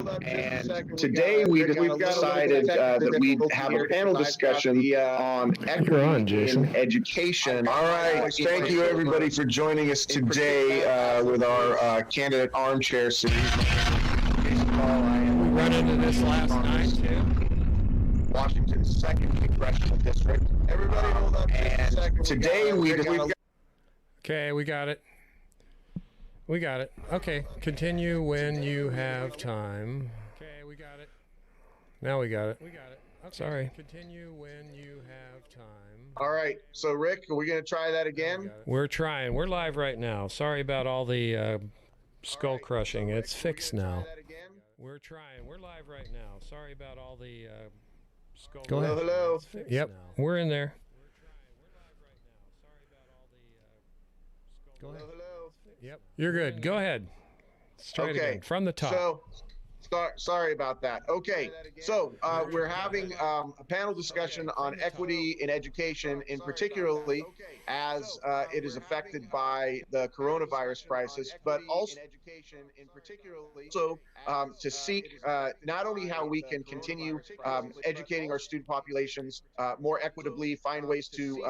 And today we've decided that we have a panel discussion on equity in education. All right, thank you everybody for joining us today with our candidate Armchair Series. We run into this last night too. Washington's 2nd Congressional District. Everybody hold up and today we've got... Okay, we got it. We got it. Okay, continue when you have time. Okay, we got it. Now we got it. We got it. Okay. Sorry. Continue when you have time. All right. So, Rick, are we going to try that again? We're trying. We're live right now. Sorry about all the skull crushing. It's fixed now. We're trying. We're live right now. Sorry about all the skull crushing. Go ahead. Hello. Yep. We're in there. Go ahead. Hello. Yep. You're good. Go ahead. Let's try it again. From the top. So, sorry about that. Okay. So, we're having a panel discussion on equity in education, in particularly as it is affected by the coronavirus crisis, but also to seek not only how we can continue educating our student populations more equitably, find ways to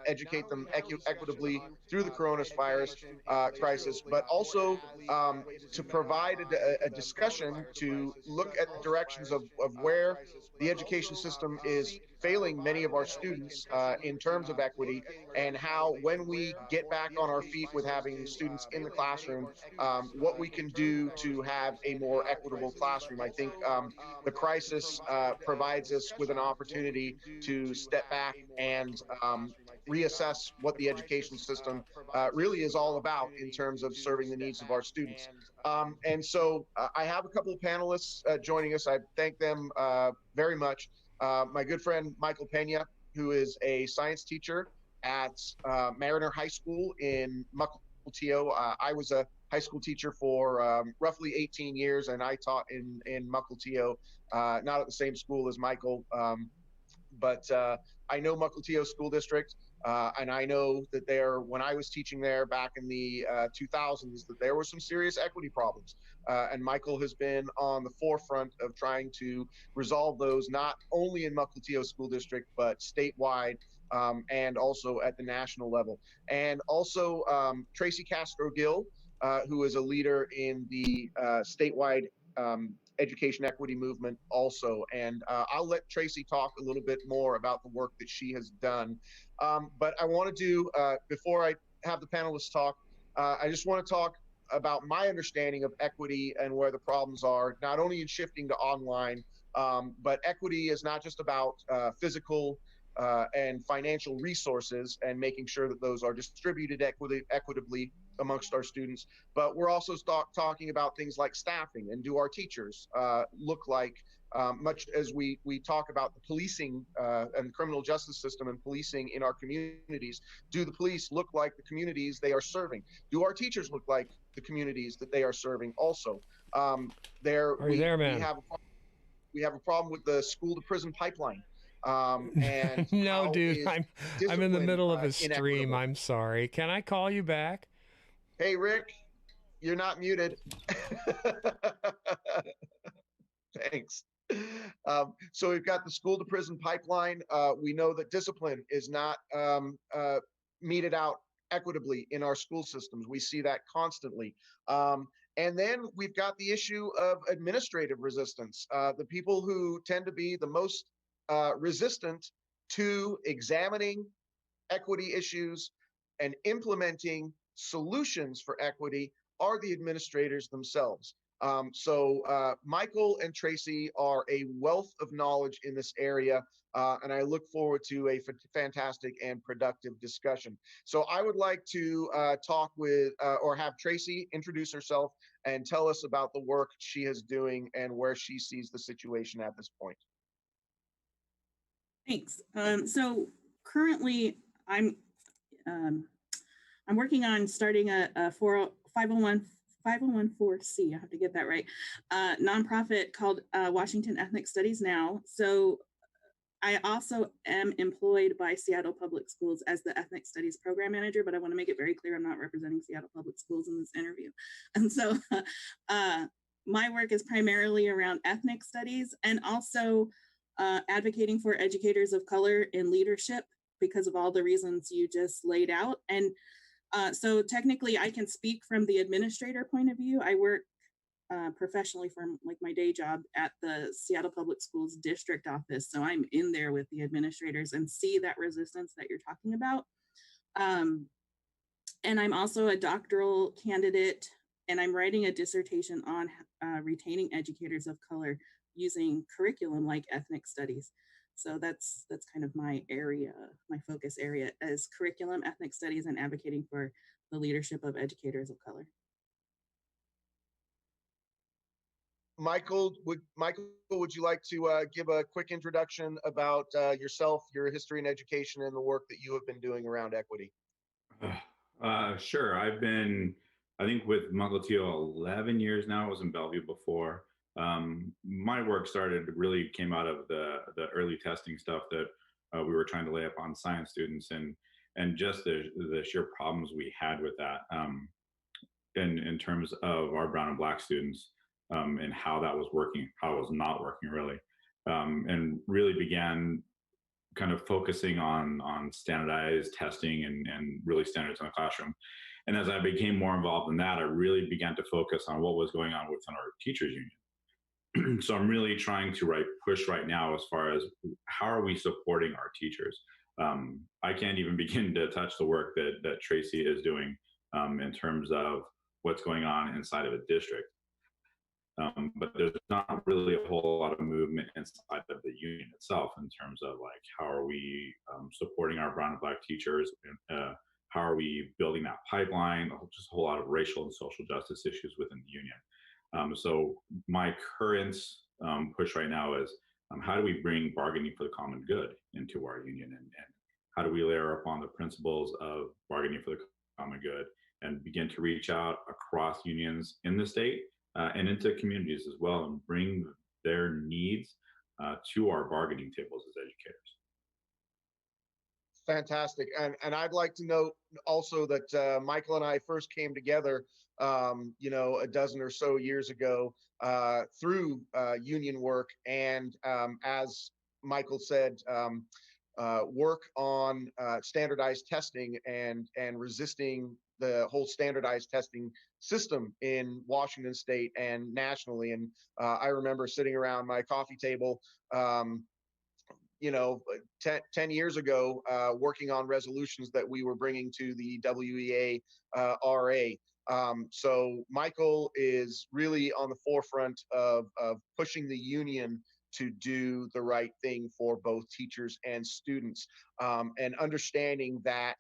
educate them equitably through the coronavirus crisis, but also to provide a discussion to look at the directions of where the education system is failing many of our students in terms of equity, and how when we get back on our feet with having students in the classroom, what we can do to have a more equitable classroom. I think the crisis provides us with an opportunity to step back and reassess what the education system really is all about in terms of serving the needs of our students. And so I have a couple of panelists joining us. I thank them very much. My good friend, Michael Pena, who is a science teacher at Mariner High School in Mukilteo. I was a high school teacher for roughly 18 years, and I taught in Mukilteo, not at the same school as Michael, but I know Mukilteo School District. And I know that when I was teaching there back in the 2000s, that there were some serious equity problems. And Michael has been on the forefront of trying to resolve those, not only in Mukilteo School District, but statewide and also at the national level. And also Tracy Castro-Gill, who is a leader in the statewide education equity movement also. And I'll let Tracy talk a little bit more about the work that she has done. But I want to do, before I have the panelists talk, I just want to talk about my understanding of equity and where the problems are, not only in shifting to online, but equity is not just about physical and financial resources and making sure that those are distributed equitably amongst our students, but we're also talking about things like staffing, and do our teachers look like, much as we talk about the policing and criminal justice system and policing in our communities, do the police look like the communities they are serving? Do our teachers look like the communities that they are serving also? We have a problem with the school to prison pipeline. And no, dude, I'm in the middle of a stream. I'm sorry. Can I call you back? Hey, Rick, you're not muted. Thanks. So we've got the school to prison pipeline. We know that discipline is not meted out equitably in our school systems. We see that constantly. And then we've got the issue of administrative resistance. The people who tend to be the most resistant to examining equity issues and implementing solutions for equity are the administrators themselves. So Michael and Tracy are a wealth of knowledge in this area, and I look forward to a fantastic and productive discussion. So I would like to talk with, or have Tracy introduce herself and tell us about the work she is doing and where she sees the situation at this point. Thanks. So currently I'm working on starting a 501(c), I have to get that right, nonprofit called Washington Ethnic Studies Now. So I also am employed by Seattle Public Schools as the Ethnic Studies Program Manager, but I want to make it very clear I'm not representing Seattle Public Schools in this interview. And so my work is primarily around ethnic studies and also advocating for educators of color in leadership because of all the reasons you just laid out. And so technically I can speak from the administrator point of view. I work professionally from like my day job at the Seattle Public Schools district office. So I'm in there with the administrators and see that resistance that you're talking about. And I'm also a doctoral candidate, and I'm writing a dissertation on retaining educators of color using curriculum like ethnic studies. So that's kind of my area, my focus area is curriculum, ethnic studies, and advocating for the leadership of educators of color. Michael, would you like to give a quick introduction about yourself, your history in education, and the work that you have been doing around equity? Sure. I've been, I think, with Mukilteo 11 years now. I was in Bellevue before. My work really came out of the early testing stuff that we were trying to lay up on science students, and just the sheer problems we had with that in terms of our brown and black students. And how that was working, how it was not working really, and really began kind of focusing on standardized testing and really standards in the classroom. And as I became more involved in that, I really began to focus on what was going on within our teachers union. So I'm really trying to push right now as far as how are we supporting our teachers. I can't even begin to touch the work that Tracy is doing in terms of what's going on inside of a district. But there's not really a whole lot of movement inside of the union itself in terms of how are we supporting our brown and black teachers, how are we building that pipeline, just a whole lot of racial and social justice issues within the union. So my current push right now is how do we bring bargaining for the common good into our union, and how do we layer upon the principles of bargaining for the common good and begin to reach out across unions in the state and into communities as well, and bring their needs to our bargaining tables as educators. Fantastic. And I'd like to note also that Michael and I first came together, a dozen or so years ago through union work. And as Michael said, work on standardized testing and resisting the whole standardized testing system in Washington state and nationally. And I remember sitting around my coffee table, 10 years ago, working on resolutions that we were bringing to the WEA RA. So Michael is really on the forefront of pushing the union to do the right thing for both teachers and students, and understanding that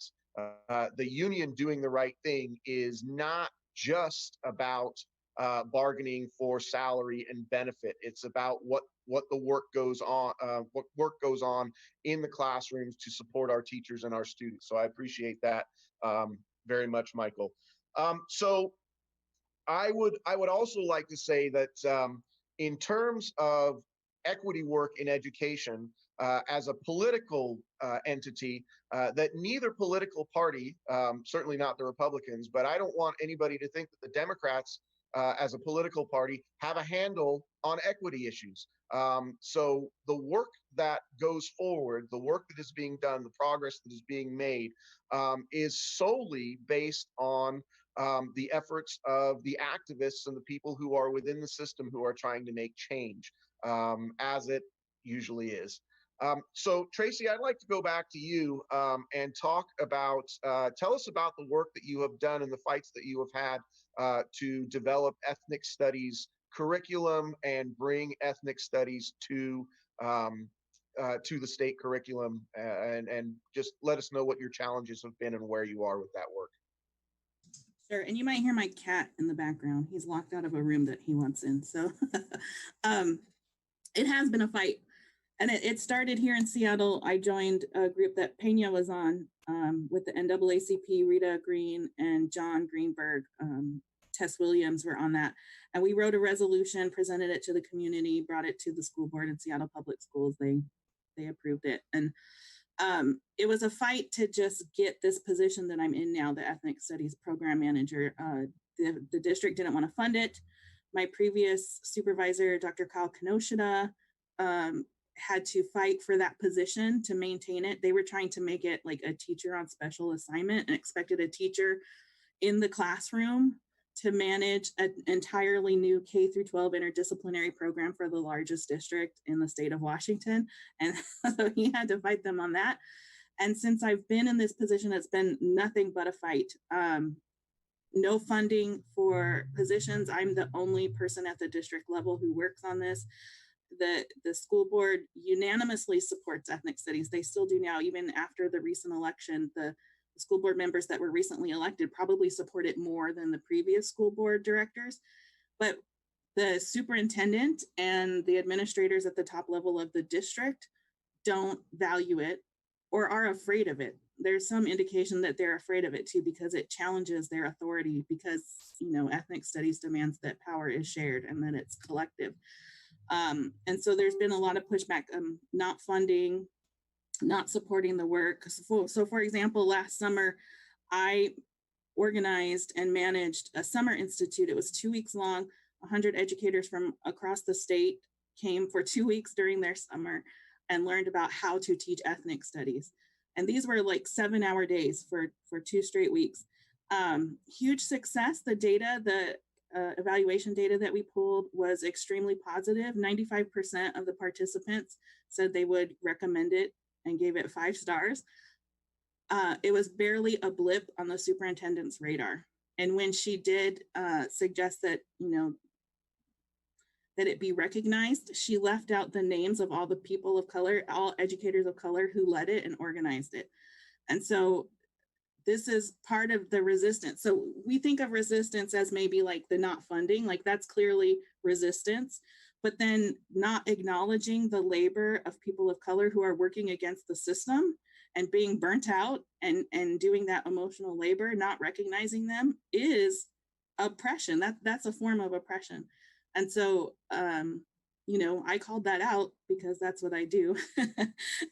the union doing the right thing is not just about bargaining for salary and benefit. It's about what the work goes on, what work goes on in the classrooms to support our teachers and our students. So I appreciate that very much, Michael. So I would also like to say that in terms of equity work in education, as a political entity, that neither political party, certainly not the Republicans, but I don't want anybody to think that the Democrats as a political party have a handle on equity issues. So the work that goes forward, the work that is being done, the progress that is being made is solely based on the efforts of the activists and the people who are within the system who are trying to make change, as it usually is. So Tracy, I'd like to go back to you and talk about, tell us about the work that you have done and the fights that you have had to develop ethnic studies curriculum and bring ethnic studies to the state curriculum, and just let us know what your challenges have been and where you are with that work. Sure, and you might hear my cat in the background. He's locked out of a room that he wants in. So it has been a fight. And it started here in Seattle. I joined a group that Pena was on with the NAACP, Rita Green and John Greenberg. Tess Williams were on that. And we wrote a resolution, presented it to the community, brought it to the school board in Seattle Public Schools. They approved it. And it was a fight to just get this position that I'm in now, the Ethnic Studies Program Manager. The district didn't want to fund it. My previous supervisor, Dr. Kyle Kenoshita, had to fight for that position to maintain it. They were trying to make it like a teacher on special assignment and expected a teacher in the classroom to manage an entirely new K through 12 interdisciplinary program for the largest district in the state of Washington. And so he had to fight them on that. And since I've been in this position, it's been nothing but a fight. No funding for positions. I'm the only person at the district level who works on this. The school board unanimously supports ethnic studies. They still do now, even after the recent election. The school board members that were recently elected probably support it more than the previous school board directors. But the superintendent and the administrators at the top level of the district don't value it or are afraid of it. There's some indication that they're afraid of it too, because it challenges their authority, because, you know, ethnic studies demands that power is shared and that it's collective. And so there's been a lot of pushback, not funding, not supporting the work. So for example, last summer, I organized and managed a summer institute. It was 2 weeks long. 100 educators from across the state came for 2 weeks during their summer and learned about how to teach ethnic studies. And these were like 7-hour days for 2 straight weeks. Huge success. The data, the evaluation data that we pulled was extremely positive. 95% of the participants said they would recommend it and gave it 5 stars. It was barely a blip on the superintendent's radar. And when she did suggest that, you know, that it be recognized, she left out the names of all the people of color, all educators of color who led it and organized it. And so this is part of the resistance. So we think of resistance as maybe like the not funding, like that's clearly resistance, but then not acknowledging the labor of people of color who are working against the system and being burnt out and doing that emotional labor, not recognizing them is oppression. That's a form of oppression. And so, you know, I called that out because that's what I do.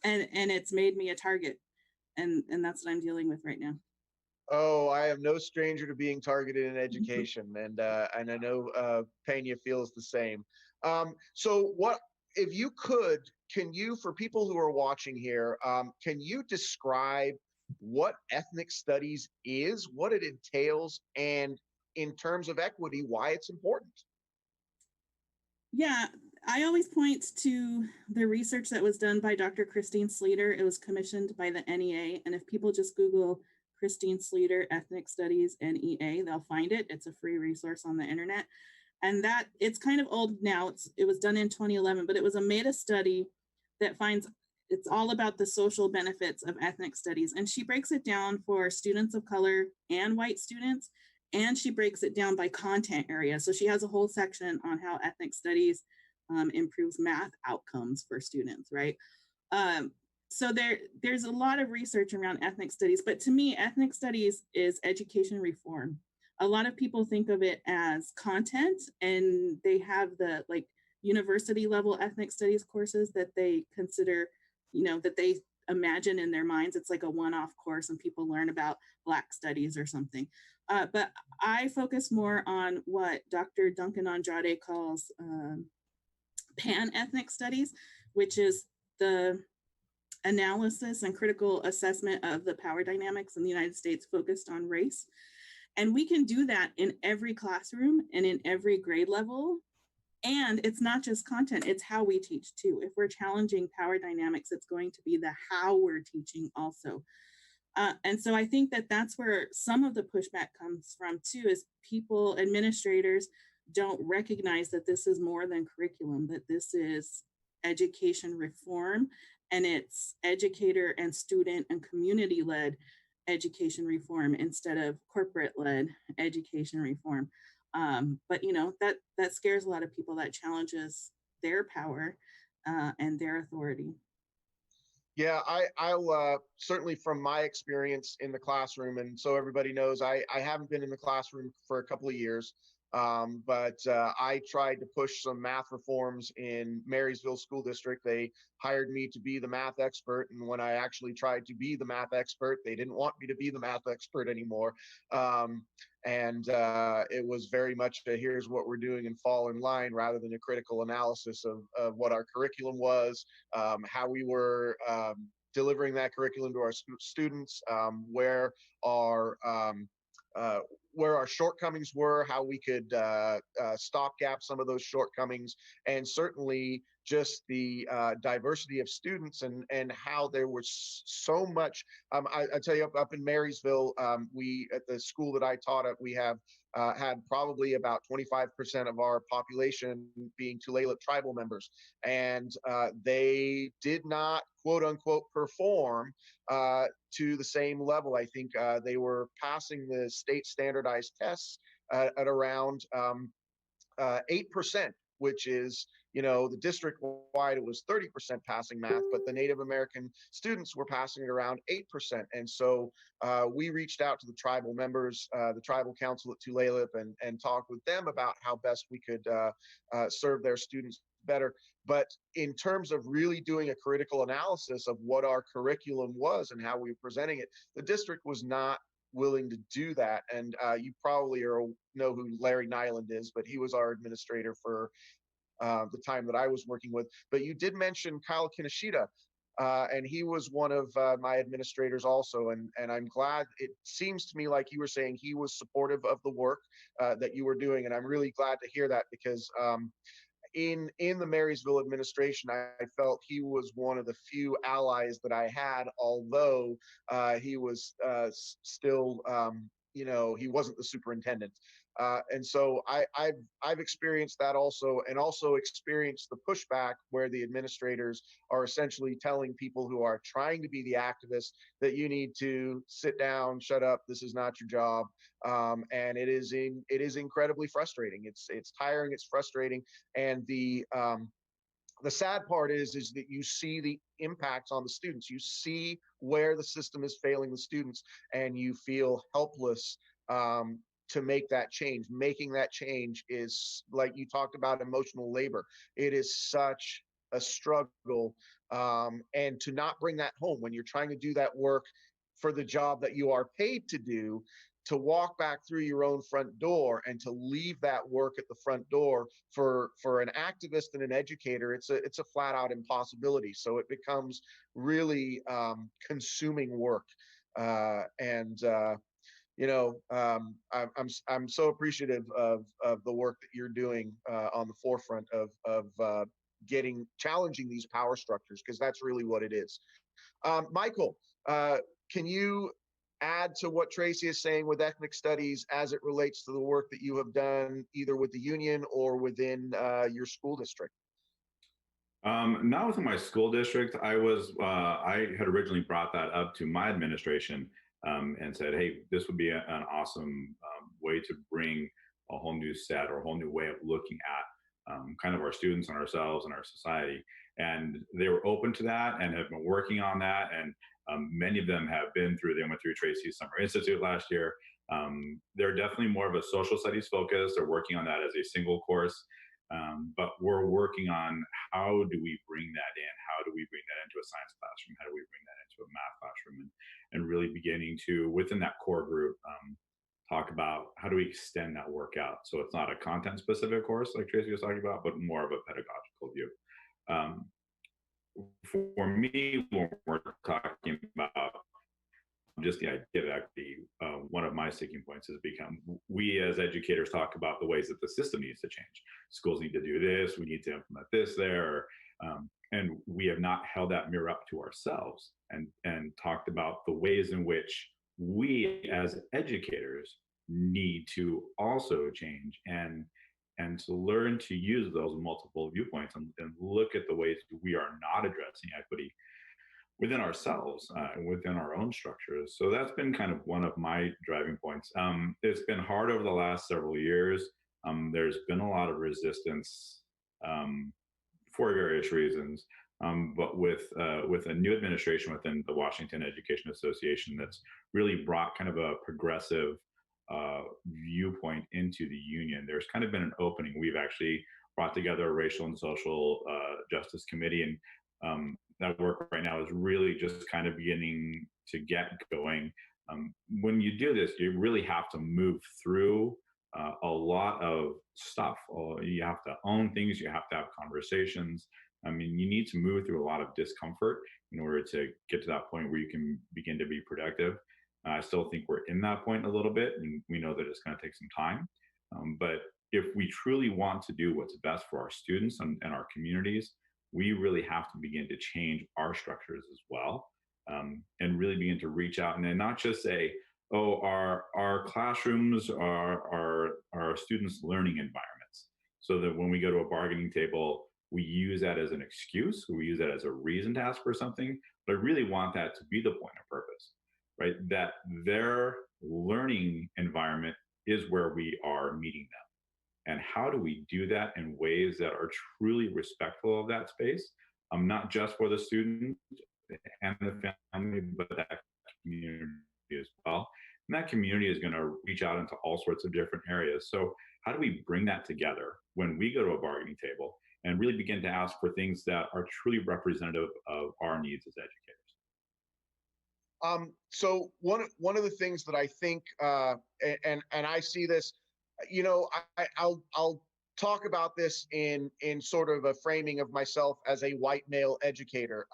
and it's made me a target. And that's what I'm dealing with right now. Oh, I am no stranger to being targeted in education, and I know Pena feels the same. So, what if you could? Can you, for people who are watching here, can you describe what ethnic studies is, what it entails, and in terms of equity, why it's important? Yeah, I always point to the research that was done by Dr. Christine Sleeter. It was commissioned by the NEA. And if people just Google Christine Sleeter Ethnic Studies NEA, they'll find it. It's a free resource on the internet. And that it's kind of old now. It was done in 2011, but it was a meta study that finds it's all about the social benefits of ethnic studies. And she breaks it down for students of color and white students. And she breaks it down by content area. So she has a whole section on how ethnic studies improves math outcomes for students, right? So there's a lot of research around ethnic studies, but to me, ethnic studies is education reform. A lot of people think of it as content, and they have the like university level ethnic studies courses that they consider, you know, that they imagine in their minds. It's like a one-off course and people learn about Black studies or something. But I focus more on what Dr. Duncan Andrade calls pan-ethnic studies, which is the analysis and critical assessment of the power dynamics in the United States focused on race. And we can do that in every classroom and in every grade level. And it's not just content, it's how we teach too. If we're challenging power dynamics, it's going to be the how we're teaching also. And so I think that that's where some of the pushback comes from too, is people, administrators don't recognize that this is more than curriculum, that this is education reform, and it's educator and student and community-led education reform instead of corporate-led education reform. But you know, that scares a lot of people, that challenges their power and their authority. Yeah, I'll certainly from my experience in the classroom, and so everybody knows, I haven't been in the classroom for a couple of years. But I tried to push some math reforms in Marysville School District. They hired me to be the math expert. And when I actually tried to be the math expert, they didn't want me to be the math expert anymore. It was very much a here's what we're doing and fall in line rather than a critical analysis of what our curriculum was, how we were delivering that curriculum to our students, uh, where our shortcomings were, how we could stopgap some of those shortcomings, and certainly just the diversity of students and how there was so much. I tell you, up in Marysville, we at the school that I taught at, we have had probably about 25% of our population being Tulalip tribal members, and they did not quote unquote perform to the same level. I think they were passing the state standardized tests at around 8%, which is, the district wide, it was 30% passing math, but the Native American students were passing it around 8%. And so we reached out to the tribal members, the tribal council at Tulalip, and talked with them about how best we could serve their students better. But in terms of really doing a critical analysis of what our curriculum was and how we were presenting it, the district was not willing to do that. And you probably know who Larry Nyland is, but he was our administrator for the time that I was working with. But you did mention Kyle Kinoshita, and he was one of my administrators also. And I'm glad, it seems to me like you were saying he was supportive of the work that you were doing. And I'm really glad to hear that, because in the Marysville administration, I felt he was one of the few allies that I had, although he was still, he wasn't the superintendent. And so I've experienced that also, and also experienced the pushback where the administrators are essentially telling people who are trying to be the activists that you need to sit down, shut up, this is not your job. And it is incredibly frustrating. It's tiring, it's frustrating, and the sad part is that you see the impacts on the students. You see where the system is failing the students, and you feel helpless to make that change. Making that change is, like you talked about, emotional labor. It is such a struggle, and to not bring that home when you're trying to do that work for the job that you are paid to do, to walk back through your own front door and to leave that work at the front door for an activist and an educator, it's a flat out impossibility. So it becomes really consuming work, and I'm so appreciative of the work that you're doing on the forefront of challenging these power structures, because that's really what it is. Michael, can you add to what Tracy is saying with ethnic studies as it relates to the work that you have done either with the union or within your school district? Not within my school district. I had originally brought that up to my administration and said, hey, this would be an awesome way to bring a whole new set or a whole new way of looking at kind of our students and ourselves and our society. And they were open to that and have been working on that. And many of them they went through Tracy's Summer Institute last year. They're definitely more of a social studies focus. They're working on that as a single course. But we're working on how do we bring that in? How do we bring that into a science classroom? How do we bring that into a math classroom? And really beginning to, within that core group, talk about how do we extend that work out? So it's not a content specific course like Tracy was talking about, but more of a pedagogical view. For me, when we're talking about just the idea of equity, one of my sticking points has become, we as educators talk about the ways that the system needs to change. Schools need to do this, we need to implement this there, and we have not held that mirror up to ourselves and talked about the ways in which we as educators need to also change and to learn to use those multiple viewpoints and look at the ways we are not addressing equity within ourselves and within our own structures. So that's been kind of one of my driving points. It's been hard over the last several years. There's been a lot of resistance for various reasons. But with a new administration within the Washington Education Association that's really brought kind of a progressive viewpoint into the union. There's kind of been an opening. We've actually brought together a racial and social justice committee, and that work right now is really just kind of beginning to get going. When you do this, you really have to move through a lot of stuff. You have to own things, you have to have conversations. I mean, you need to move through a lot of discomfort in order to get to that point where you can begin to be productive. I still think we're in that point a little bit, and we know that it's going to take some time. But if we truly want to do what's best for our students and our communities, we really have to begin to change our structures as well, and really begin to reach out and then not just say, oh, our classrooms are our students' learning environments, so that when we go to a bargaining table, we use that as an excuse, we use that as a reason to ask for something. But I really want that to be the point of purpose, right? That their learning environment is where we are meeting them. And how do we do that in ways that are truly respectful of that space? Not just for the student and the family, but that community as well. And that community is going to reach out into all sorts of different areas. So how do we bring that together when we go to a bargaining table and really begin to ask for things that are truly representative of our needs as educators? So one of the things that I think, and I see this, you know, I'll talk about this in sort of a framing of myself as a white male educator.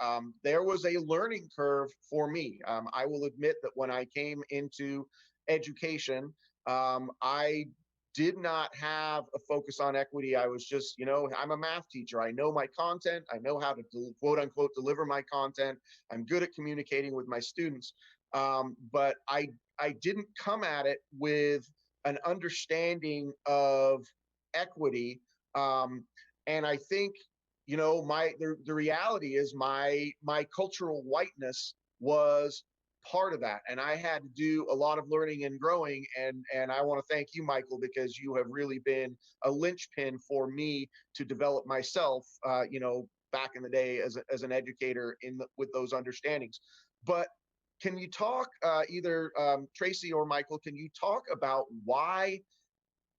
There was a learning curve for me. I will admit that when I came into education, I did not have a focus on equity. I was just, you know, I'm a math teacher. I know my content. I know how to quote unquote deliver my content. I'm good at communicating with my students. But I didn't come at it with an understanding of equity. And I think, you know, the reality is my cultural whiteness was part of that, and I had to do a lot of learning and growing, and I want to thank you, Michael, because you have really been a linchpin for me to develop myself, you know, back in the day as an educator with those understandings. But can you talk, either Tracy or Michael, can you talk about why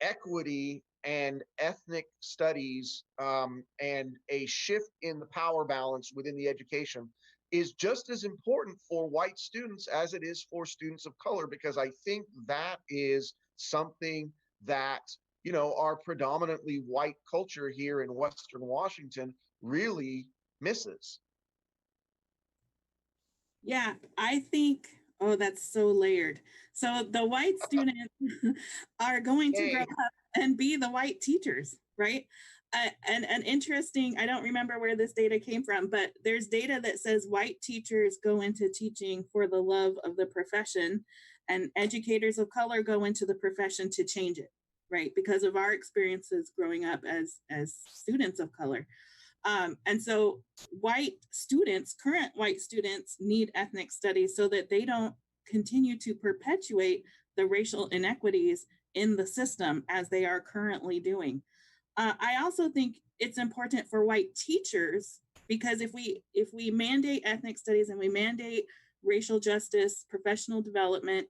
equity and ethnic studies, and a shift in the power balance within the education is just as important for white students as it is for students of color? Because I think that is something that, you know, our predominantly white culture here in Western Washington really misses. Yeah, I think, oh, that's so layered. So the white students are going to grow up and be the white teachers, right? And interesting, I don't remember where this data came from, but there's data that says white teachers go into teaching for the love of the profession, and educators of color go into the profession to change it, right? Because of our experiences growing up as students of color. And so white students, current white students, need ethnic studies so that they don't continue to perpetuate the racial inequities in the system as they are currently doing. I also think it's important for white teachers, because if we mandate ethnic studies and we mandate racial justice, professional development,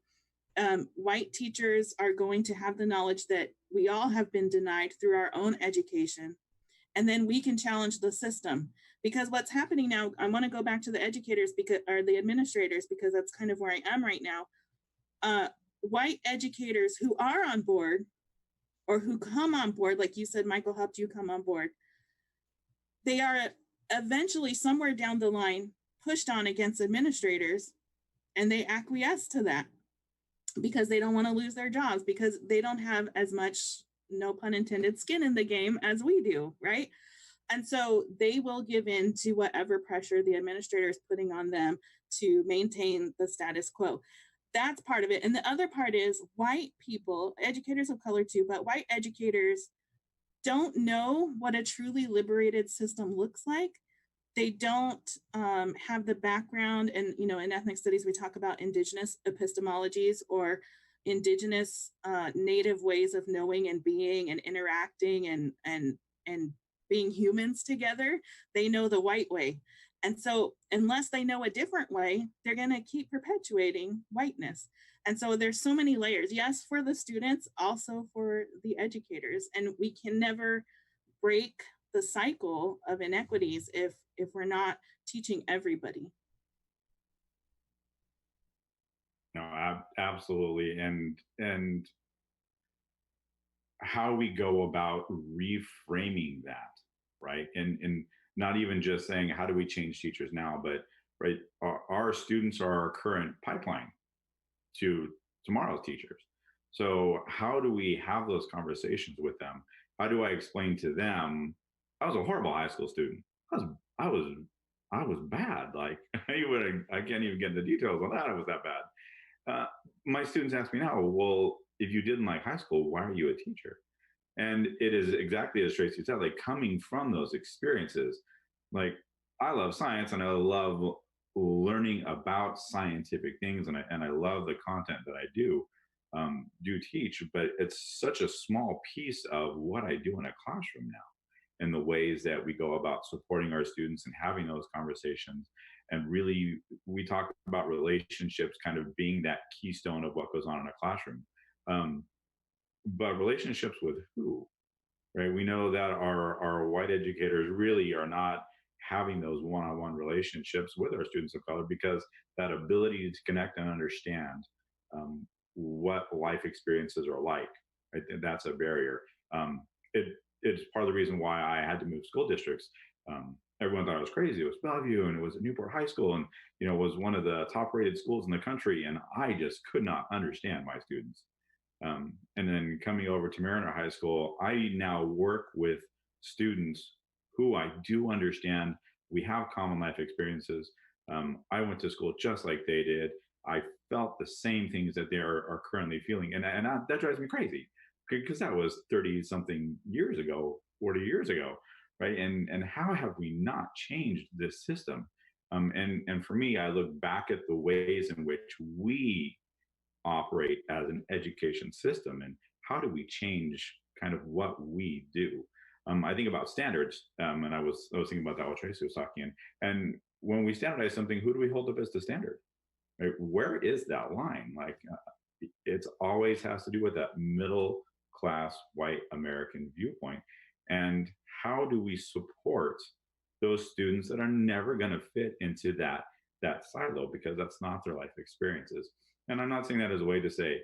white teachers are going to have the knowledge that we all have been denied through our own education. And then we can challenge the system. Because what's happening now, I want to go back to the educators or the administrators, because that's kind of where I am right now. White educators who are on board, or who come on board, like you said, Michael helped you come on board, they are eventually somewhere down the line pushed on against administrators, and they acquiesce to that because they don't want to lose their jobs, because they don't have as much, no pun intended, skin in the game as we do, right? And so they will give in to whatever pressure the administrator is putting on them to maintain the status quo. That's part of it. And the other part is white people, educators of color too, but white educators don't know what a truly liberated system looks like. They don't have the background. And, you know, in ethnic studies, we talk about indigenous epistemologies, or indigenous native ways of knowing and being and interacting and being humans together. They know the white way. And so unless they know a different way, they're going to keep perpetuating whiteness. And so there's so many layers, yes, for the students, also for the educators. And we can never break the cycle of inequities if we're not teaching everybody. No, absolutely. And how we go about reframing that, right? And not even just saying, how do we change teachers now, but right, our students are our current pipeline to tomorrow's teachers. So how do we have those conversations with them? How do I explain to them, I was a horrible high school student. I was I was bad. Like I can't even get into details on that. I was that bad. My students ask me now, well, if you didn't like high school, why are you a teacher? And it is exactly as Tracy said, like coming from those experiences, like I love science and I love learning about scientific things, and I love the content that I do teach, but it's such a small piece of what I do in a classroom now, and the ways that we go about supporting our students and having those conversations. And really, we talk about relationships kind of being that keystone of what goes on in a classroom. Um, but relationships with who, right? We know that our white educators really are not having those one-on-one relationships with our students of color, because that ability to connect and understand what life experiences are like, right? That's a barrier. It it's part of the reason why I had to move school districts. Everyone thought I was crazy. It was Bellevue and it was at Newport High School, and was one of the top rated schools in the country, and I just could not understand my students. And then coming over to Mariner High School, I now work with students who I do understand. We have common life experiences. I went to school just like they did. I felt the same things that they are currently feeling. And that drives me crazy, because that was 30 something years ago, 40 years ago, right? And how have we not changed this system? And for me, I look back at the ways in which we operate as an education system, and how do we change kind of what we do. I think about standards, and I was thinking about that while Tracy was talking. And when we standardize something, who do we hold up as the standard? Right? Where is that line? Like, it's always has to do with that middle class white American viewpoint. And how do we support those students that are never going to fit into that silo, because that's not their life experiences? And I'm not saying that as a way to say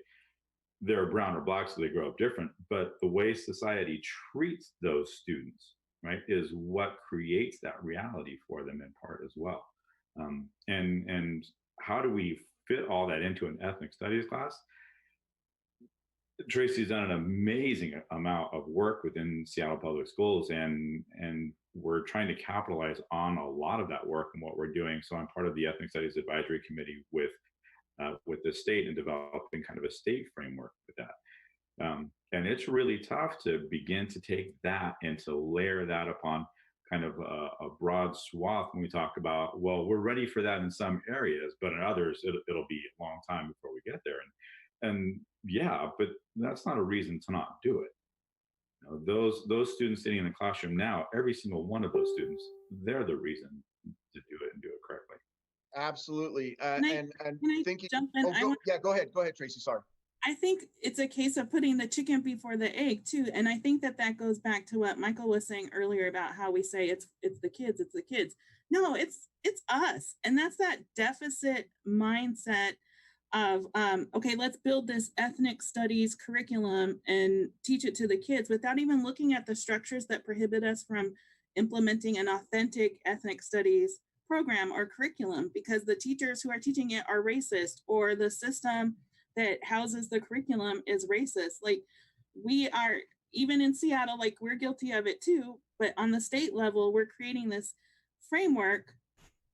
they're brown or black, so they grow up different, but the way society treats those students, right, is what creates that reality for them in part as well. And how do we fit all that into an ethnic studies class? Tracy's done an amazing amount of work within Seattle Public Schools, and we're trying to capitalize on a lot of that work and what we're doing. So I'm part of the Ethnic Studies Advisory Committee with the state, and developing kind of a state framework with that. And it's really tough to begin to take that and to layer that upon kind of a broad swath when we talk about, well, we're ready for that in some areas, but in others, it'll be a long time before we get there. And yeah, but that's not a reason to not do it. Those students sitting in the classroom now, every single one of those students, they're the reason to do it and do it correctly. Absolutely. Can I thinking, jump in? Go ahead, Tracy. Sorry. I think it's a case of putting the chicken before the egg too. And I think that goes back to what Michael was saying earlier about how we say it's the kids. No, it's us. And that's that deficit mindset of, okay, let's build this ethnic studies curriculum and teach it to the kids without even looking at the structures that prohibit us from implementing an authentic ethnic studies program or curriculum, because the teachers who are teaching it are racist, or the system that houses the curriculum is racist. Like, we are, even in Seattle, like, we're guilty of it too, but on the state level, we're creating this framework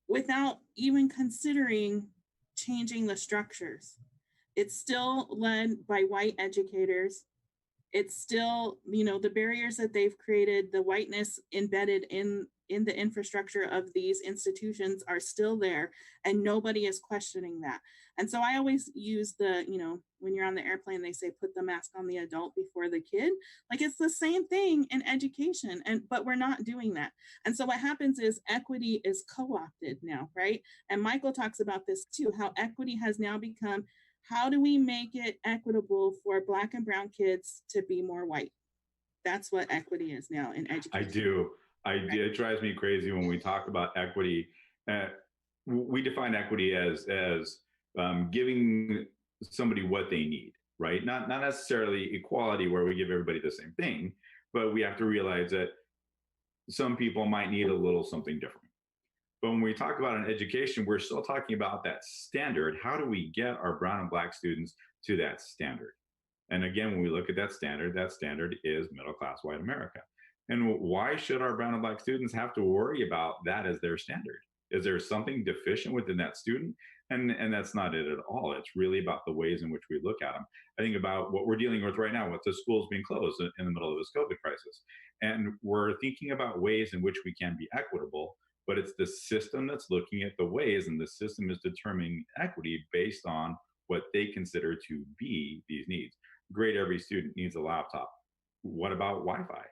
without even considering changing the structures. It's still led by white educators. It's still, the barriers that they've created, the whiteness embedded in the infrastructure of these institutions are still there, and nobody is questioning that. And so I always use when you're on the airplane, they say, put the mask on the adult before the kid. Like, it's the same thing in education, but we're not doing that. And so what happens is equity is co-opted now, right? And Michael talks about this too, how equity has now become how do we make it equitable for Black and brown kids to be more white? That's what equity is now in education. I do. It drives me crazy when we talk about equity. We define equity as giving somebody what they need, right? Not necessarily equality where we give everybody the same thing, but we have to realize that some people might need a little something different. But when we talk about an education, we're still talking about that standard. How do we get our brown and Black students to that standard? And again, when we look at that standard is middle-class white America. And why should our brown and Black students have to worry about that as their standard? Is there something deficient within that student? And that's not it at all. It's really about the ways in which we look at them. I think about what we're dealing with right now with the schools being closed in the middle of this COVID crisis. And we're thinking about ways in which we can be equitable, but it's the system that's looking at the ways, and the system is determining equity based on what they consider to be these needs. Great, every student needs a laptop. What about Wi-Fi?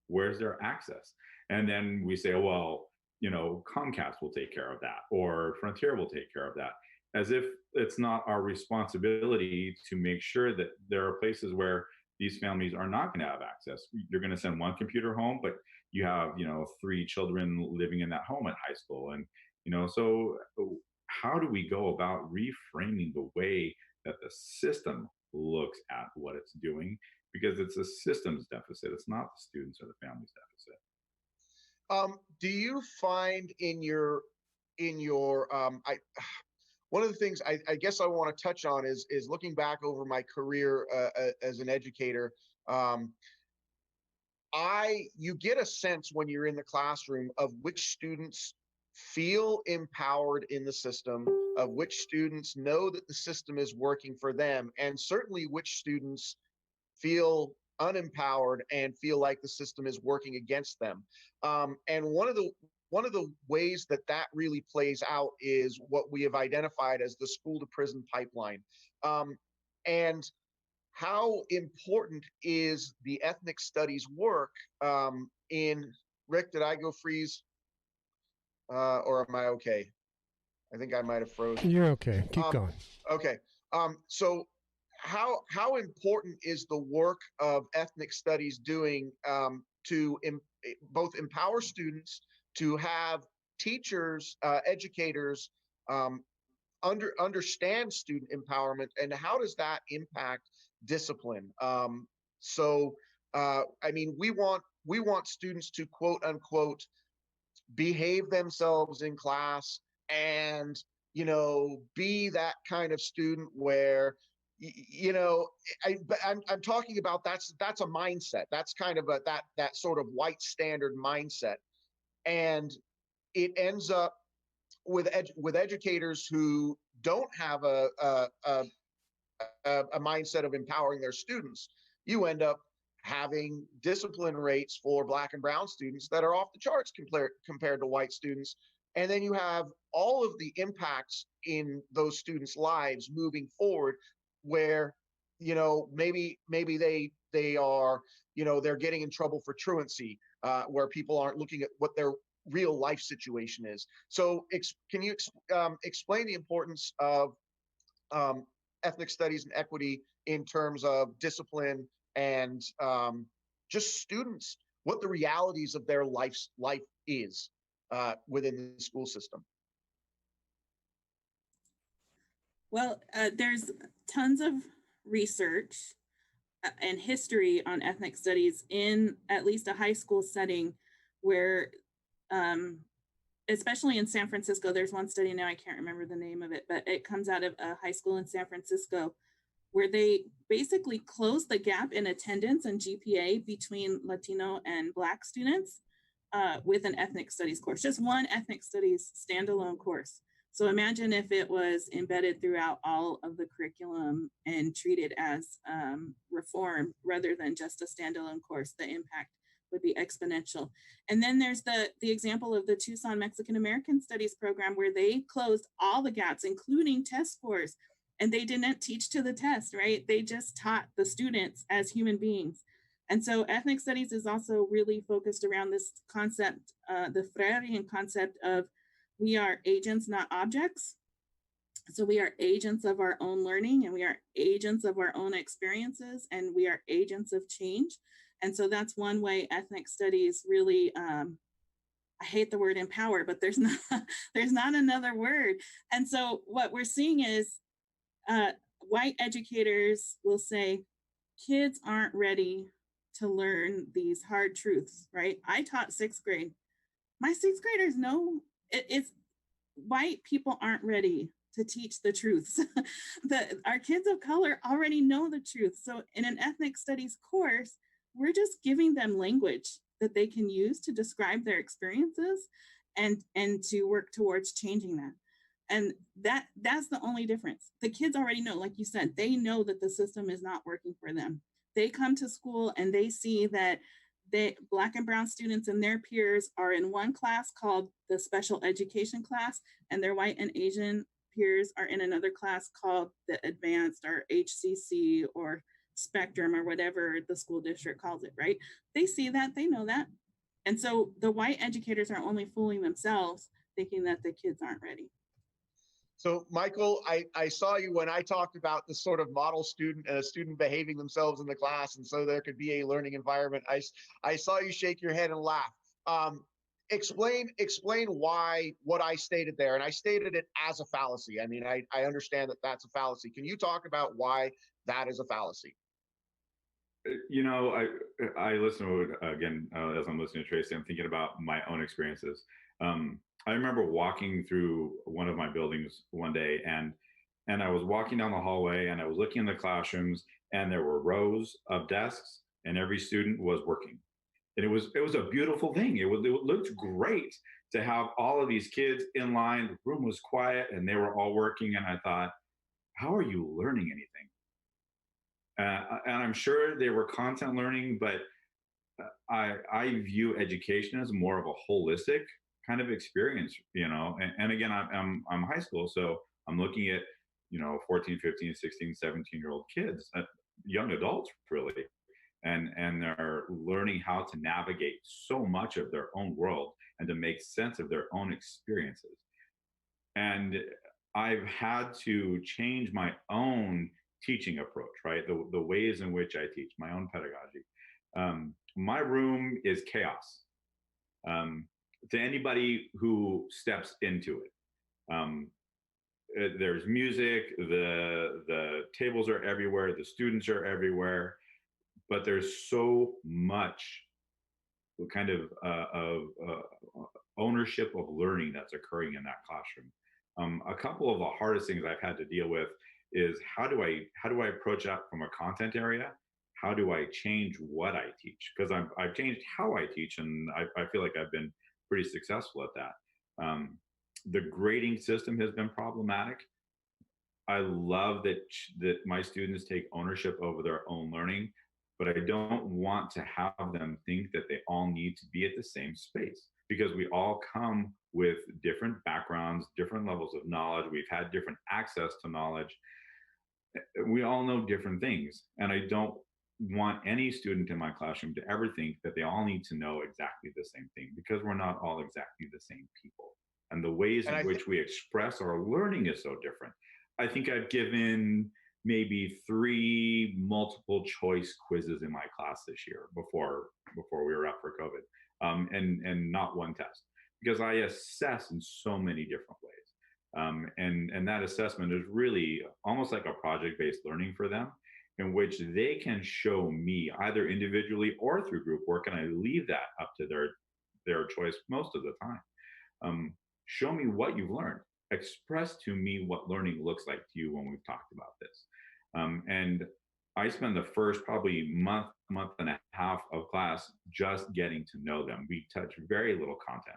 Where's their access? And then we say, well, Comcast will take care of that, or Frontier will take care of that, as if it's not our responsibility to make sure that there are places where these families are not going to have access. You're going to send one computer home, but you have, 3 children living in that home at high school. And, so how do we go about reframing the way that the system looks at what it's doing? Because it's a systems deficit. It's not the students or the families deficit. Do you find one of the things I guess I want to touch on is looking back over my career as an educator. You get a sense when you're in the classroom of which students feel empowered in the system, of which students know that the system is working for them, and certainly which students feel unempowered and feel like the system is working against them. And one of the ways that really plays out is what we have identified as the school to prison pipeline. And how important is the ethnic studies work in, Rick, did I go freeze? Or am I okay? I think I might have frozen. You're okay. Keep going. Okay. So how important is the work of ethnic studies doing to both empower students, to have teachers, educators understand student empowerment, and how does that impact discipline? I mean, we want students to quote unquote behave themselves in class and be that kind of student where I'm talking about that's a mindset. That's kind of that sort of white standard mindset, and it ends up with educators who don't have a mindset of empowering their students. You end up having discipline rates for Black and brown students that are off the charts compared to white students. And then you have all of the impacts in those students' lives moving forward, where maybe they are they're getting in trouble for truancy, where people aren't looking at what their real life situation is. So can you explain the importance of ethnic studies and equity in terms of discipline and just students, what the realities of their life is within the school system? Well, there's tons of research and history on ethnic studies in at least a high school setting where, especially in San Francisco, there's one study now, I can't remember the name of it, but it comes out of a high school in San Francisco where they basically closed the gap in attendance and GPA between Latino and Black students with an ethnic studies course, just one ethnic studies standalone course. So imagine if it was embedded throughout all of the curriculum and treated as reform rather than just a standalone course, the impact would be exponential. And then there's the example of the Tucson Mexican American Studies program where they closed all the gaps, including test scores, and they didn't teach to the test, right? They just taught the students as human beings. And so ethnic studies is also really focused around this concept, the Freirean concept of we are agents, not objects. So we are agents of our own learning, and we are agents of our own experiences, and we are agents of change. And so that's one way ethnic studies really, I hate the word empower, but there's not there's not another word. And so what we're seeing is uh, white educators will say kids aren't ready to learn these hard truths, right? I taught sixth grade. My sixth graders know it's white people aren't ready to teach the truths. Our kids of color already know the truth. So in an ethnic studies course, we're just giving them language that they can use to describe their experiences and to work towards changing that. And that's the only difference. The kids already know, like you said, they know that the system is not working for them. They come to school and they see that Black and brown students and their peers are in one class called the special education class, and their white and Asian peers are in another class called the advanced or HCC or spectrum or whatever the school district calls it, right? They see that, they know that. And so the white educators are only fooling themselves thinking that the kids aren't ready. So, Michael, I saw you when I talked about the sort of model student and a student behaving themselves in the class, and so there could be a learning environment. I saw you shake your head and laugh. Explain why what I stated there, and I stated it as a fallacy. I mean, I understand that that's a fallacy. Can you talk about why that is a fallacy? You know, I listen to it again as I'm listening to Tracy. I'm thinking about my own experiences. I remember walking through one of my buildings one day, and I was walking down the hallway, and I was looking in the classrooms, and there were rows of desks, and every student was working, and it was a beautiful thing. It looked great to have all of these kids in line. The room was quiet, and they were all working, and I thought, how are you learning anything? And I'm sure they were content learning, but I view education as more of a holistic kind of experience, you know. And again, I'm high school, so I'm looking at, you know, 14, 15, 16, 17-year-old kids, young adults really, and they're learning how to navigate so much of their own world and to make sense of their own experiences. And I've had to change my own teaching approach, right? The ways in which I teach, my own pedagogy. My room is chaos to anybody who steps into it. There's music, the tables are everywhere, the students are everywhere, but there's so much kind of ownership of learning that's occurring in that classroom. A couple of the hardest things I've had to deal with is how do I approach that from a content area? How do I change what I teach? Because I've changed how I teach, and I feel like I've been pretty successful at that. The grading system has been problematic. I love that my students take ownership over their own learning, but I don't want to have them think that they all need to be at the same space, because we all come with different backgrounds, different levels of knowledge. We've had different access to knowledge. We all know different things, and I don't want any student in my classroom to ever think that they all need to know exactly the same thing, because we're not all exactly the same people, and the ways in which we express our learning is so different. I think I've given maybe 3 multiple choice quizzes in my class this year before we were up for COVID, and not one test, because I assess in so many different ways. And that assessment is really almost like a project-based learning for them, in which they can show me either individually or through group work, and I leave that up to their choice most of the time. Show me what you've learned. Express to me what learning looks like to you when we've talked about this. And I spend the first probably month and a half of class just getting to know them. We touch very little content.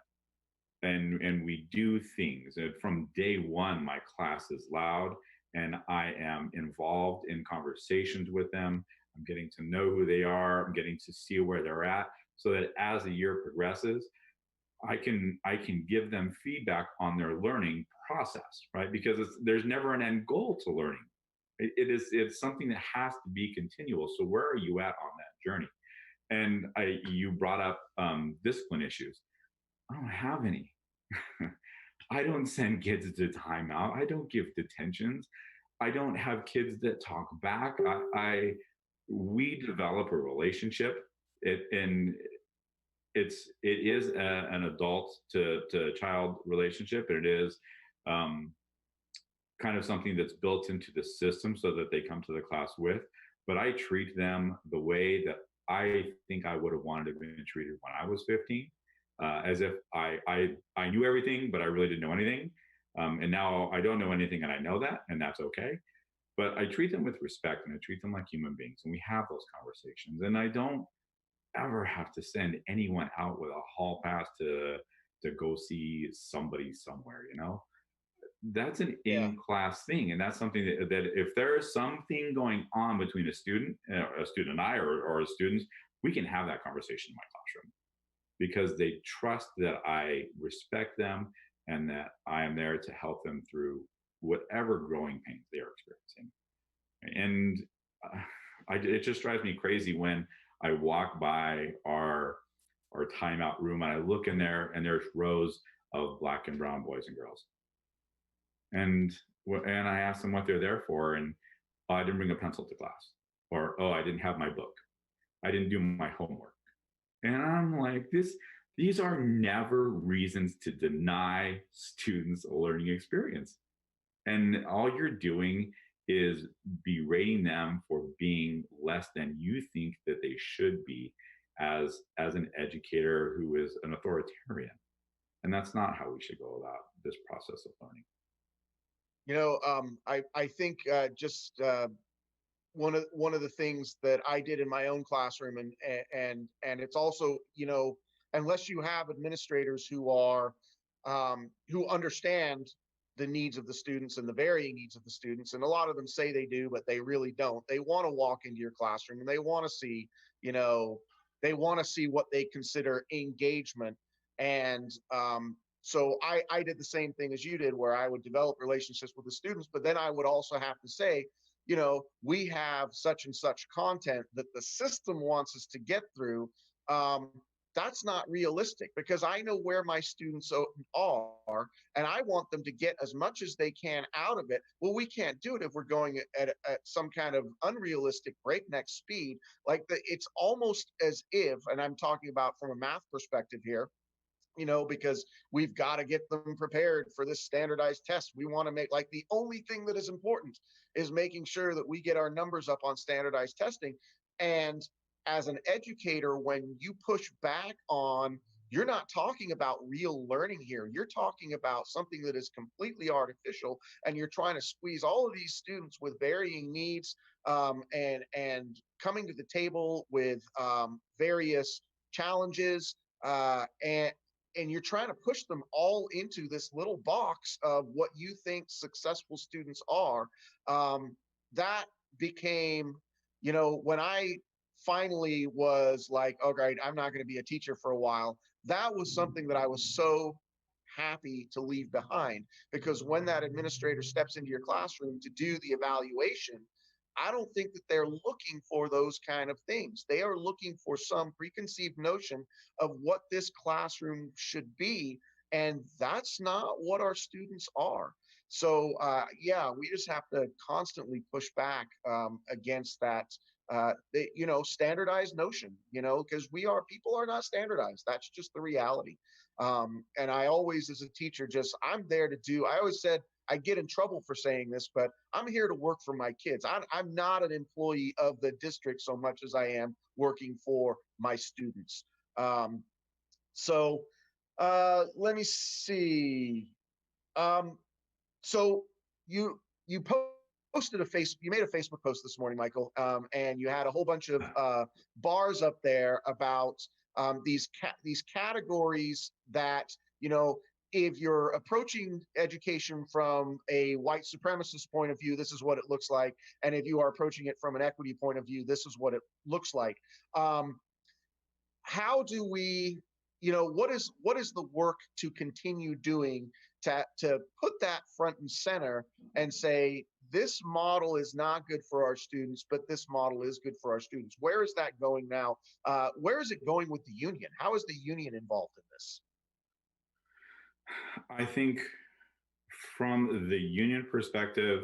And we do things. And from day one, my class is loud, and I am involved in conversations with them. I'm getting to know who they are. I'm getting to see where they're at, so that as the year progresses, I can give them feedback on their learning process, right? Because there's never an end goal to learning. It's something that has to be continual. So where are you at on that journey? And you brought up discipline issues. I don't have any. I don't send kids to timeout. I don't give detentions. I don't have kids that talk back. We develop a relationship, and it is an adult to child relationship, and it is um, kind of something that's built into the system so that they come to the class with. But I treat them the way that I think I would have wanted to have been treated when I was 15, as if I knew everything, but I really didn't know anything. And now I don't know anything, and I know that, and that's okay. But I treat them with respect, and I treat them like human beings, and we have those conversations. And I don't ever have to send anyone out with a hall pass to go see somebody somewhere. That's an Yeah. in-class thing, and that's something that if there is something going on between a student and I, or students, we can have that conversation in my classroom, because they trust that I respect them and that I am there to help them through whatever growing pains they are experiencing. And it just drives me crazy when I walk by our timeout room and I look in there and there's rows of Black and brown boys and girls. And I ask them what they're there for, and oh, I didn't bring a pencil to class, or oh, I didn't have my book, I didn't do my homework. And I'm like, these are never reasons to deny students a learning experience. And all you're doing is berating them for being less than you think that they should be as an educator who is an authoritarian. And that's not how we should go about this process of learning. I think just one of the things that I did in my own classroom, and it's also, unless you have administrators who understand the needs of the students and the varying needs of the students, and a lot of them say they do, but they really don't. They want to walk into your classroom and they want to see, what they consider engagement. And so I did the same thing as you did, where I would develop relationships with the students, but then I would also have to say, we have such and such content that the system wants us to get through. That's not realistic, because I know where my students are and I want them to get as much as they can out of it. Well, we can't do it if we're going at some kind of unrealistic breakneck speed. It's almost as if, and I'm talking about from a math perspective here, because we've got to get them prepared for this standardized test. We want to make, the only thing that is important is making sure that we get our numbers up on standardized testing. And as an educator, when you push back on, you're not talking about real learning here. You're talking about something that is completely artificial, and you're trying to squeeze all of these students with varying needs, and coming to the table with various challenges, and you're trying to push them all into this little box of what you think successful students are. That became, when I finally was like, okay, I'm not going to be a teacher for a while, that was something that I was so happy to leave behind, because when that administrator steps into your classroom to do the evaluation, I don't think that they're looking for those kind of things. They are looking for some preconceived notion of what this classroom should be. And that's not what our students are. So we just have to constantly push back against that, standardized notion, because people are not standardized. That's just the reality. And I always, as a teacher, I'm there to do, I always said, I get in trouble for saying this, but I'm here to work for my kids. I'm not an employee of the district so much as I am working for my students. Let me see. So you posted you made a Facebook post this morning, Michael, and you had a whole bunch of bars up there about these categories that, if you're approaching education from a white supremacist point of view, this is what it looks like. And if you are approaching it from an equity point of view, this is what it looks like. How do we, what is the work to continue doing to put that front and center and say, this model is not good for our students, but this model is good for our students? Where is that going now? Where is it going with the union? How is the union involved in this? I think from the union perspective,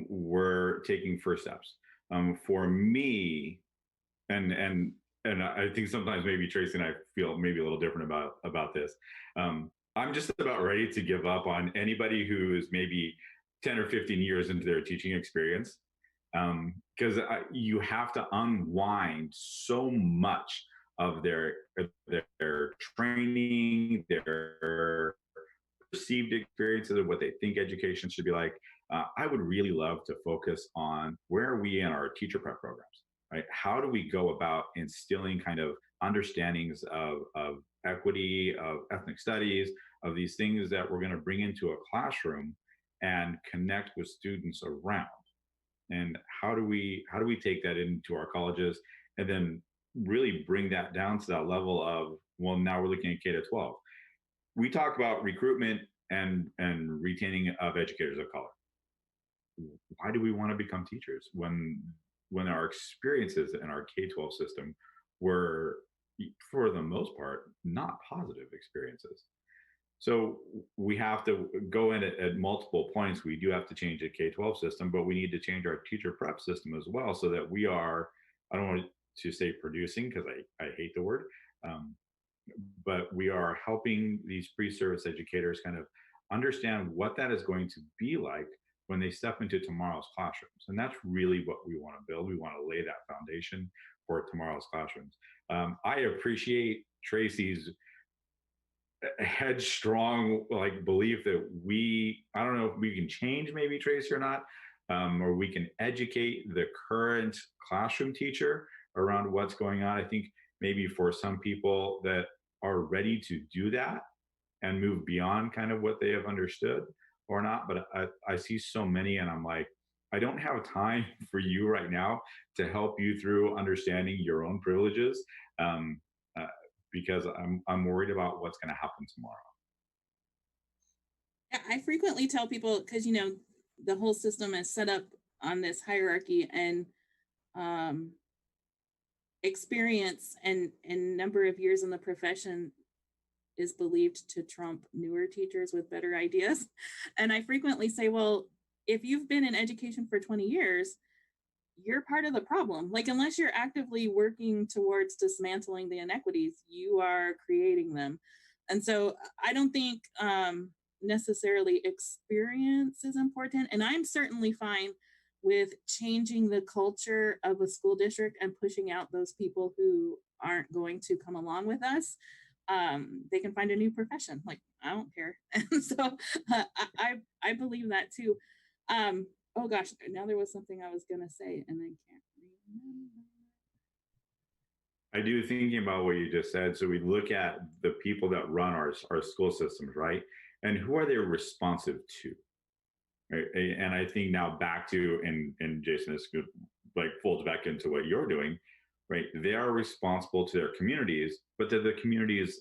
we're taking first steps. For me, and I think sometimes maybe Tracy and I feel maybe a little different about this. I'm just about ready to give up on anybody who's maybe 10 or 15 years into their teaching experience, because you have to unwind so much of their training, their perceived experiences of what they think education should be like. I would really love to focus on where are we in our teacher prep programs, right? How do we go about instilling kind of understandings of equity, of ethnic studies, of these things that we're going to bring into a classroom and connect with students around? And how do we take that into our colleges and then really bring that down to that level of, well, now we're looking at K to 12. We talk about recruitment and retaining of educators of color. Why do we want to become teachers when our experiences in our K-12 system were, for the most part, not positive experiences? So we have to go in at multiple points. We do have to change the K-12 system, but we need to change our teacher prep system as well, so that we are, I don't want to say producing because I hate the word, but we are helping these pre-service educators kind of understand what that is going to be like when they step into tomorrow's classrooms. And that's really what we want to build. We want to lay that foundation for tomorrow's classrooms. I appreciate Tracy's headstrong belief that I don't know if we can change maybe Tracy or not, or we can educate the current classroom teacher around what's going on. I think maybe for some people that are ready to do that and move beyond kind of what they have understood or not. But I see so many, and I'm like, I don't have time for you right now to help you through understanding your own privileges, because I'm worried about what's going to happen tomorrow. I frequently tell people, because the whole system is set up on this hierarchy, and experience and number of years in the profession is believed to trump newer teachers with better ideas. And I frequently say, well, if you've been in education for 20 years, you're part of the problem. Like, unless you're actively working towards dismantling the inequities, you are creating them. And so I don't think necessarily experience is important. And I'm certainly fine with changing the culture of a school district and pushing out those people who aren't going to come along with us. They can find a new profession. Like, I don't care. And so I believe that too. Oh gosh, now there was something I was gonna say and I can't remember. I do, thinking about what you just said. So we look at the people that run our school systems, right? And who are they responsive to? Right? And I think now back to, and Jason, this folds back into what you're doing, right? They are responsible to their communities, but to the communities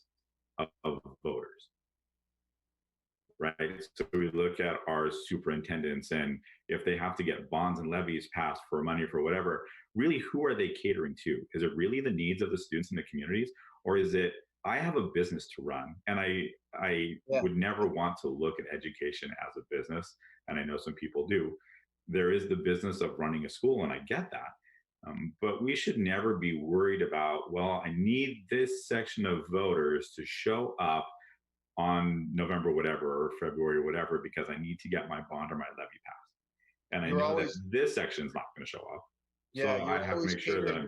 of voters, right? So we look at our superintendents, and if they have to get bonds and levies passed for money for whatever, really, who are they catering to? Is it really the needs of the students in the communities, or is it, I have a business to run, and I would never want to look at education as a business, and I know some people do. There is the business of running a school, and I get that. But we should never be worried about, well, I need this section of voters to show up on November whatever or February whatever because I need to get my bond or my levy passed. And I know that this section is not going to show up. Yeah, so I have to make sure that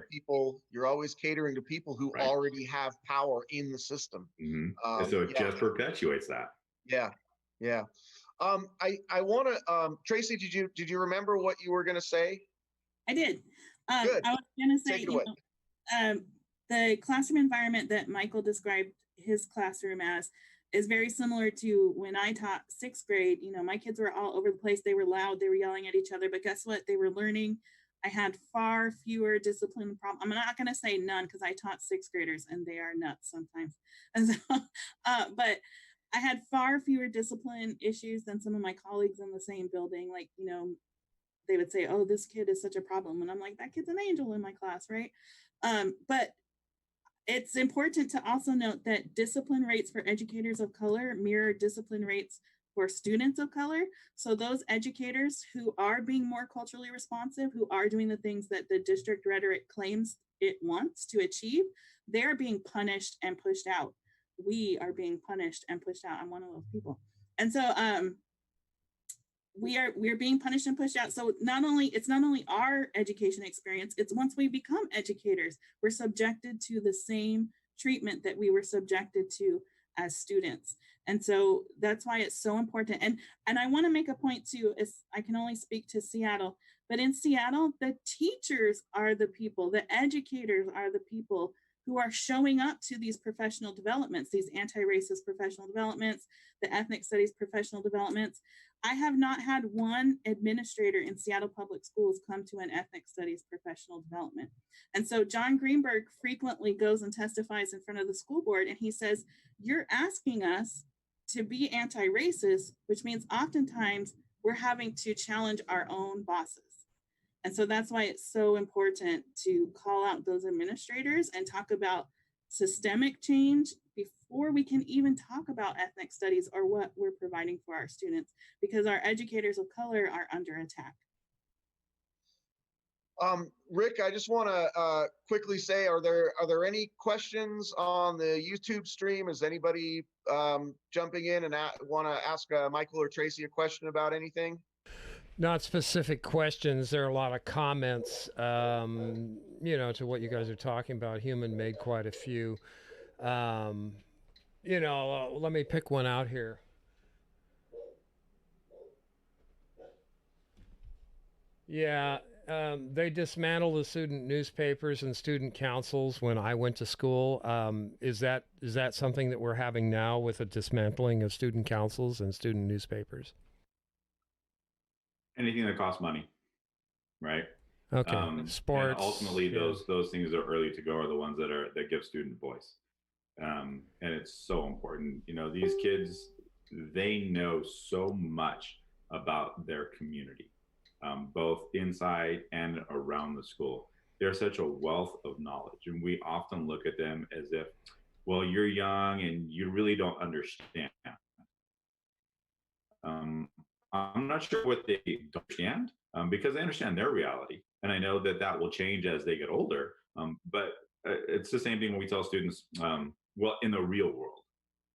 you're always catering to people who already have power in the system. So it just perpetuates that. Yeah. I want to, Tracy, did you remember what you were going to say? I did. Good. I was going to say, the classroom environment that Michael described his classroom as is very similar to when I taught sixth grade. My kids were all over the place. They were loud. They were yelling at each other. But guess what? They were learning. I had far fewer discipline problems. I'm not going to say none because I taught sixth graders and they are nuts sometimes. And so, but I had far fewer discipline issues than some of my colleagues in the same building. Like, they would say, oh, this kid is such a problem. And I'm like, that kid's an angel in my class, right? But It's important to also note that discipline rates for educators of color mirror discipline rates for students of color. So those educators who are being more culturally responsive, who are doing the things that the district rhetoric claims it wants to achieve, they're being punished and pushed out. We are being punished and pushed out. I'm one of those people. And so we're being punished and pushed out. So it's not only our education experience, it's once we become educators, we're subjected to the same treatment that we were subjected to as students. And so that's why it's so important. And I want to make a point too, is I can only speak to Seattle, but in Seattle, the teachers are the people, the educators are the people who are showing up to these professional developments, these anti-racist professional developments, the ethnic studies professional developments. I have not had one administrator in Seattle Public Schools come to an ethnic studies professional development. And so John Greenberg frequently goes and testifies in front of the school board, and he says, you're asking us to be anti-racist, which means oftentimes we're having to challenge our own bosses. And so that's why it's so important to call out those administrators and talk about systemic change before we can even talk about ethnic studies or what we're providing for our students, because our educators of color are under attack. Rick, I just want to quickly say, are there any questions on the YouTube stream? Is anybody jumping in and want to ask Michael or Tracy a question about anything? Not specific questions. There are a lot of comments, to what you guys are talking about. Human made quite a few. Let me pick one out here. Yeah, they dismantled the student newspapers and student councils when I went to school. Is that something that we're having now with the dismantling of student councils and student newspapers? Anything that costs money, right? Okay. Sports. And ultimately, those things that are early to go are the ones that give student voice, and it's so important. These kids, they know so much about their community, both inside and around the school. They're such a wealth of knowledge, and we often look at them as if, well, you're young and you really don't understand. I'm not sure what they understand, because I understand their reality, and I know that will change as they get older. But it's the same thing when we tell students, well, in the real world.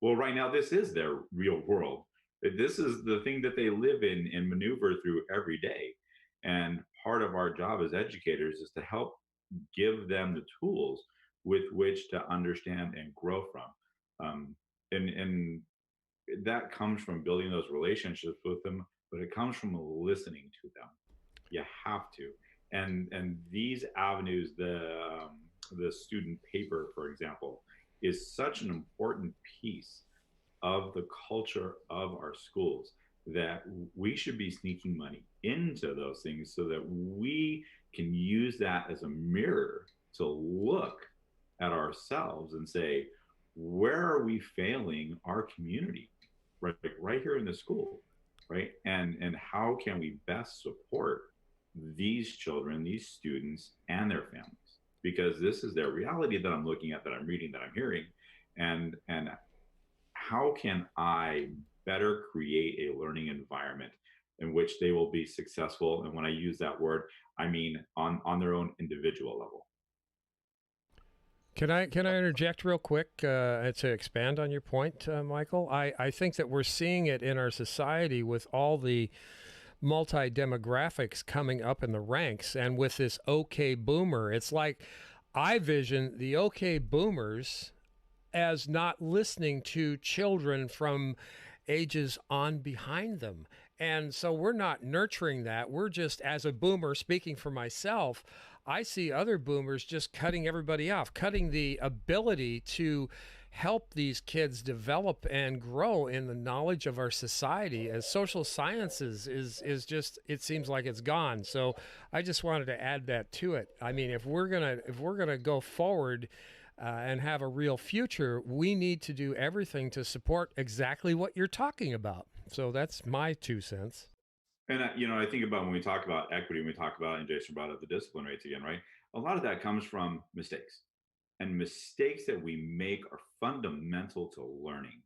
Well, right now, this is their real world. This is the thing that they live in and maneuver through every day. And part of our job as educators is to help give them the tools with which to understand and grow from. And that comes from building those relationships with them, but it comes from listening to them. You have to. And these avenues, the student paper, for example, is such an important piece of the culture of our schools that we should be sneaking money into those things so that we can use that as a mirror to look at ourselves and say, where are we failing our community? Right here in the school, right? And how can we best support these children, these students, and their families? Because this is their reality that I'm looking at, that I'm reading, that I'm hearing. And how can I better create a learning environment in which they will be successful? And when I use that word, I mean on their own individual level. Can I interject real quick to expand on your point, Michael? I think that we're seeing it in our society with all the multi-demographics coming up in the ranks, and with this OK boomer. It's like I vision the OK boomers as not listening to children from ages on behind them. And so we're not nurturing that. We're just, as a boomer, speaking for myself, I see other boomers just cutting everybody off, cutting the ability to help these kids develop and grow in the knowledge of our society. As social sciences is just, it seems like it's gone. So I just wanted to add that to it. I mean, if we're gonna go forward and have a real future, we need to do everything to support exactly what you're talking about. So that's my 2 cents. And I think about when we talk about equity, when we talk about, and Jason brought up the discipline rates again, right? A lot of that comes from mistakes. And mistakes that we make are fundamental to learning,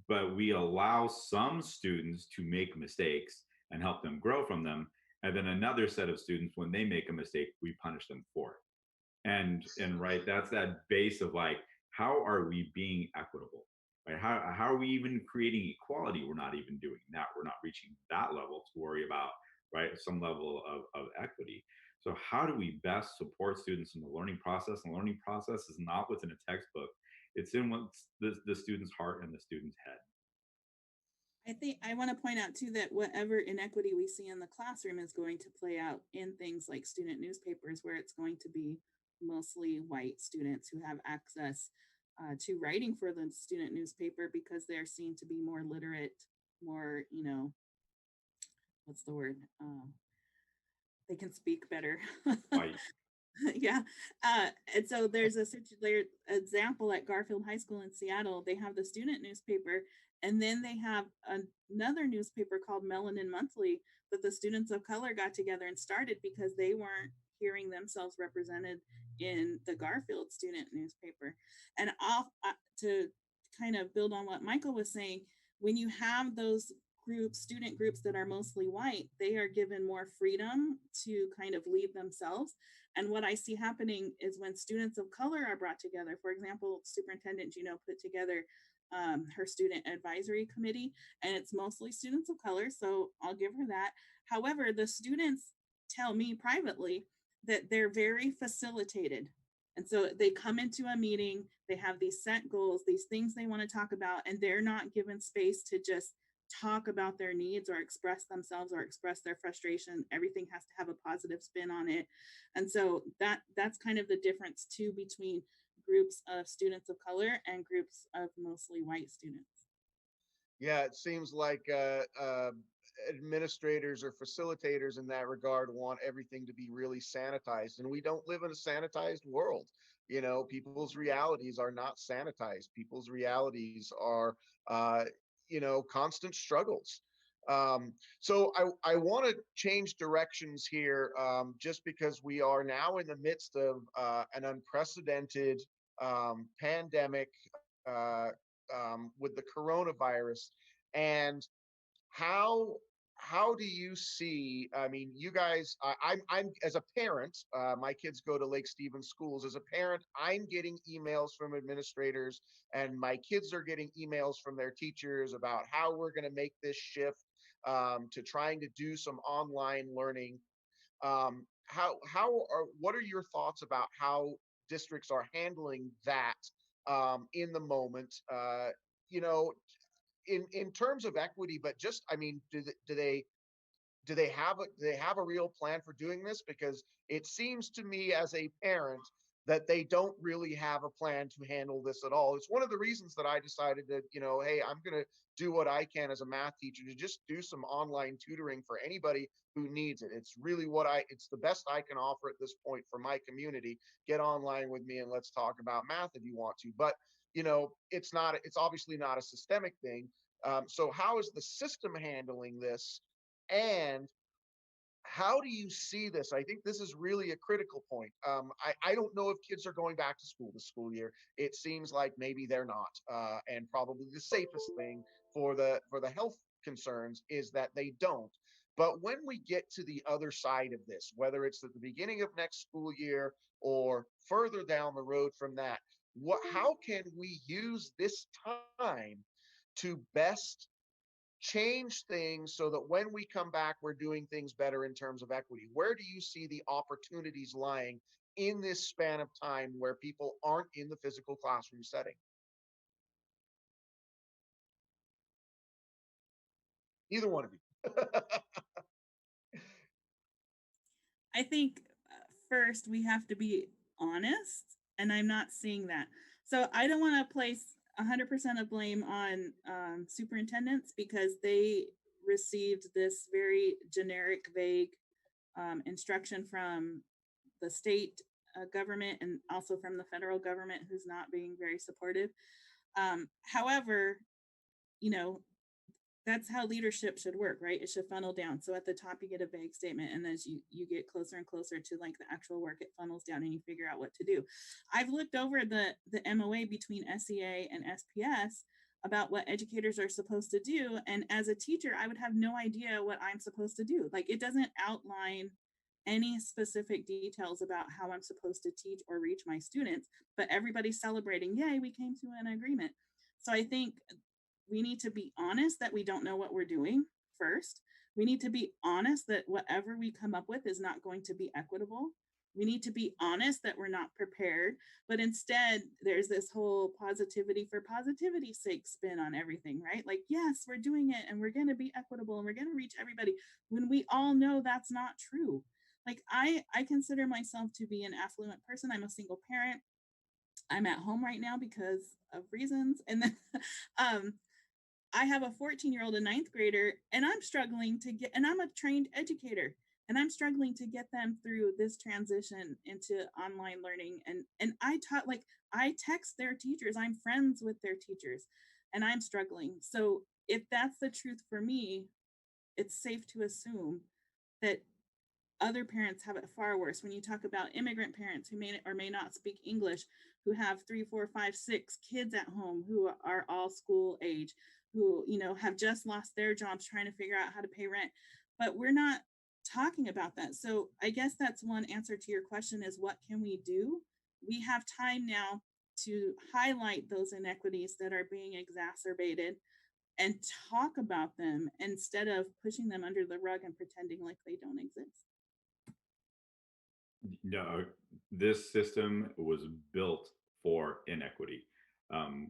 but we allow some students to make mistakes and help them grow from them. And then another set of students, when they make a mistake, we punish them for it. And right, that's that base of like, how are we being equitable? Right? How are we even creating equality? We're not even doing that. We're not reaching that level to worry about, right, some level of equity. So how do we best support students in the learning process? And the learning process is not within a textbook. It's in what's the student's heart and the student's head. I think I want to point out too that whatever inequity we see in the classroom is going to play out in things like student newspapers, where it's going to be mostly white students who have access to writing for the student newspaper because they're seen to be more literate, more, what's the word? They can speak better. Right. Yeah. And so there's there example at Garfield High School in Seattle. They have the student newspaper, and then they have another newspaper called Melanin Monthly that the students of color got together and started because they weren't hearing themselves represented in the Garfield student newspaper. And to kind of build on what Michael was saying, when you have those groups, student groups that are mostly white, they are given more freedom to kind of lead themselves. And what I see happening is when students of color are brought together, for example, Superintendent Gino put together her student advisory committee, and it's mostly students of color, so I'll give her that. However, the students tell me privately that they're very facilitated. And so they come into a meeting, they have these set goals, these things they want to talk about, and they're not given space to just talk about their needs or express themselves or express their frustration. Everything has to have a positive spin on it. And so that's kind of the difference too between groups of students of color and groups of mostly white students. Yeah, it seems like administrators or facilitators in that regard want everything to be really sanitized, and we don't live in a sanitized world. People's realities are not sanitized. People's realities are, uh, constant struggles. So I want to change directions here, just because we are now in the midst of an unprecedented pandemic, uh, with the coronavirus. And how how do you see, I mean, you guys, I'm as a parent, my kids go to Lake Stevens schools. As a parent, I'm getting emails from administrators, and my kids are getting emails from their teachers about how we're going to make this shift, to trying to do some online learning. What are your thoughts about how districts are handling that, in the moment? You know, in terms of equity, but just, I mean, do they have a real plan for doing this? Because it seems to me as a parent that they don't really have a plan to handle this at all. It's one of the reasons that I decided that, hey, I'm going to do what I can as a math teacher to just do some online tutoring for anybody who needs it. It's the best I can offer at this point for my community. Get online with me and let's talk about math if you want to. But it's obviously not a systemic thing. So how is the system handling this? And how do you see this? I think this is really a critical point. I don't know if kids are going back to school this school year. It seems like maybe they're not, and probably the safest thing for the health concerns is that they don't. But when we get to the other side of this, whether it's at the beginning of next school year or further down the road from that, how can we use this time to best change things so that when we come back, we're doing things better in terms of equity? Where do you see the opportunities lying in this span of time where people aren't in the physical classroom setting? Either one of you. I think first we have to be honest, and I'm not seeing that. So I don't want to place 100% of blame on superintendents because they received this very generic, vague instruction from the state government and also from the federal government, who's not being very supportive. However, you know, that's how leadership should work, right? It should funnel down. So at the top, you get a vague statement. And as you get closer and closer to like the actual work, it funnels down and you figure out what to do. I've looked over the MOA between SEA and SPS about what educators are supposed to do. And as a teacher, I would have no idea what I'm supposed to do. Like it doesn't outline any specific details about how I'm supposed to teach or reach my students, but everybody's celebrating, yay, we came to an agreement. So I think we need to be honest that we don't know what we're doing first. We need to be honest that whatever we come up with is not going to be equitable. We need to be honest that we're not prepared, but instead there's this whole positivity for positivity's sake spin on everything, right? Like, yes, we're doing it and we're going to be equitable and we're going to reach everybody when we all know that's not true. Like I consider myself to be an affluent person. I'm a single parent. I'm at home right now because of reasons. And then I have a 14-year-old, a ninth grader, and I'm struggling to get, and I'm a trained educator, and I'm struggling to get them through this transition into online learning. And I taught, like, I text their teachers, I'm friends with their teachers, and I'm struggling. So if that's the truth for me, it's safe to assume that other parents have it far worse. When you talk about immigrant parents who may or may not speak English, who have 3, 4, 5, 6 kids at home who are all school age, who, you know, have just lost their jobs trying to figure out how to pay rent. But we're not talking about that. So I guess that's one answer to your question is what can we do? We have time now to highlight those inequities that are being exacerbated and talk about them instead of pushing them under the rug and pretending like they don't exist. No, this system was built for inequity.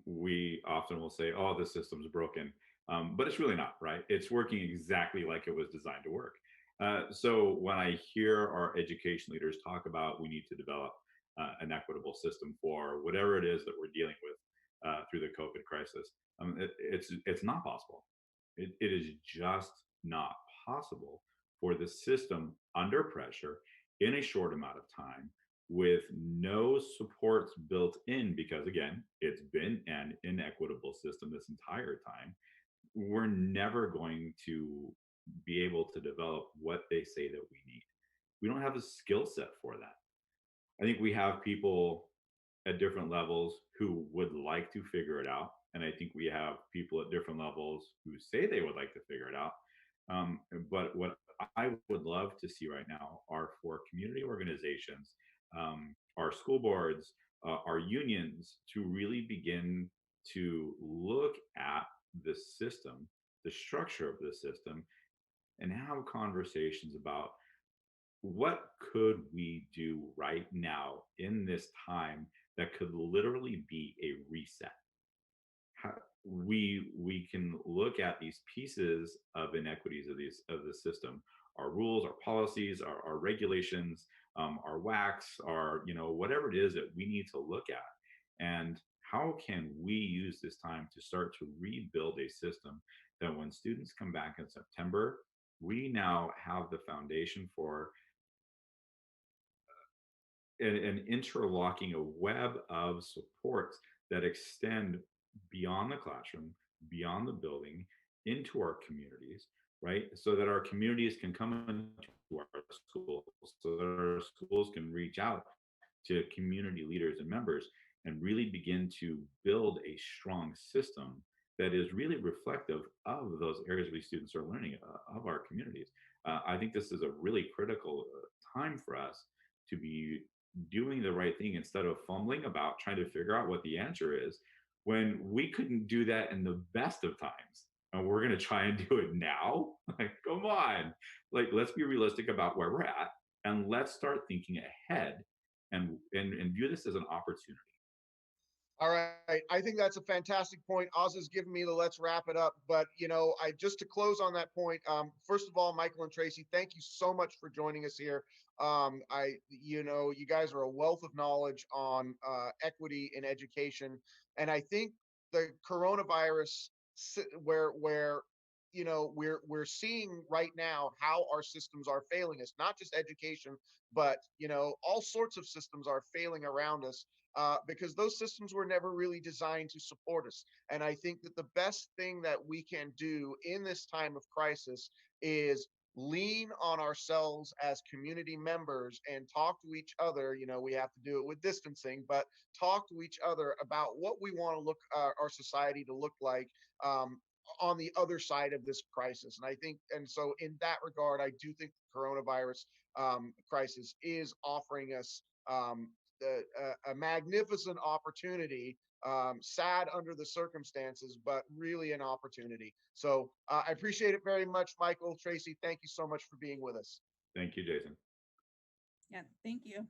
We often will say, oh, this system's broken, but it's really not, right? It's working exactly like it was designed to work. So when I hear our education leaders talk about we need to develop an equitable system for whatever it is that we're dealing with through the COVID crisis, it's not possible. It is just not possible for the system under pressure in a short amount of time with no supports built in, because again, it's been an inequitable system this entire time. We're never going to be able to develop what they say that we need. We don't have a skill set for that. I think we have people at different levels who would like to figure it out. And I think we have people at different levels who say they would like to figure it out. But what I would love to see right now are for community organizations, our school boards, our unions to really begin to look at the system, the structure of the system, and have conversations about what could we do right now in this time that could literally be a reset. How, we can look at these pieces of inequities of the system, our rules, our policies, our regulations, our WACs, our whatever it is that we need to look at, and how can we use this time to start to rebuild a system that when students come back in September, we now have the foundation for and interlocking a web of supports that extend beyond the classroom, beyond the building, into our communities, right? So that our communities can come into our schools, so that our schools can reach out to community leaders and members and really begin to build a strong system that is really reflective of those areas where students are learning of our communities. I think this is a really critical time for us to be doing the right thing instead of fumbling about trying to figure out what the answer is when we couldn't do that in the best of times. And we're going to try and do it now. Like, come on. Like, let's be realistic about where we're at and let's start thinking ahead and view this as an opportunity. All right. I think that's a fantastic point. Oz has given me the let's wrap it up. But, I just to close on that point, first of all, Michael and Tracy, thank you so much for joining us here. You guys are a wealth of knowledge on equity in education. And I think the coronavirus, where we're seeing right now how our systems are failing us, not just education, but all sorts of systems are failing around us. because those systems were never really designed to support us. And I think that the best thing that we can do in this time of crisis is lean on ourselves as community members and talk to each other. You know, we have to do it with distancing, but talk to each other about what we want to look our society to look like on the other side of this crisis. And I think, and so in that regard, I do think the coronavirus crisis is offering us a magnificent opportunity, sad under the circumstances, but really an opportunity. So I appreciate it very much, Michael, Tracy. Thank you so much for being with us. Thank you, Jason. Yeah, thank you.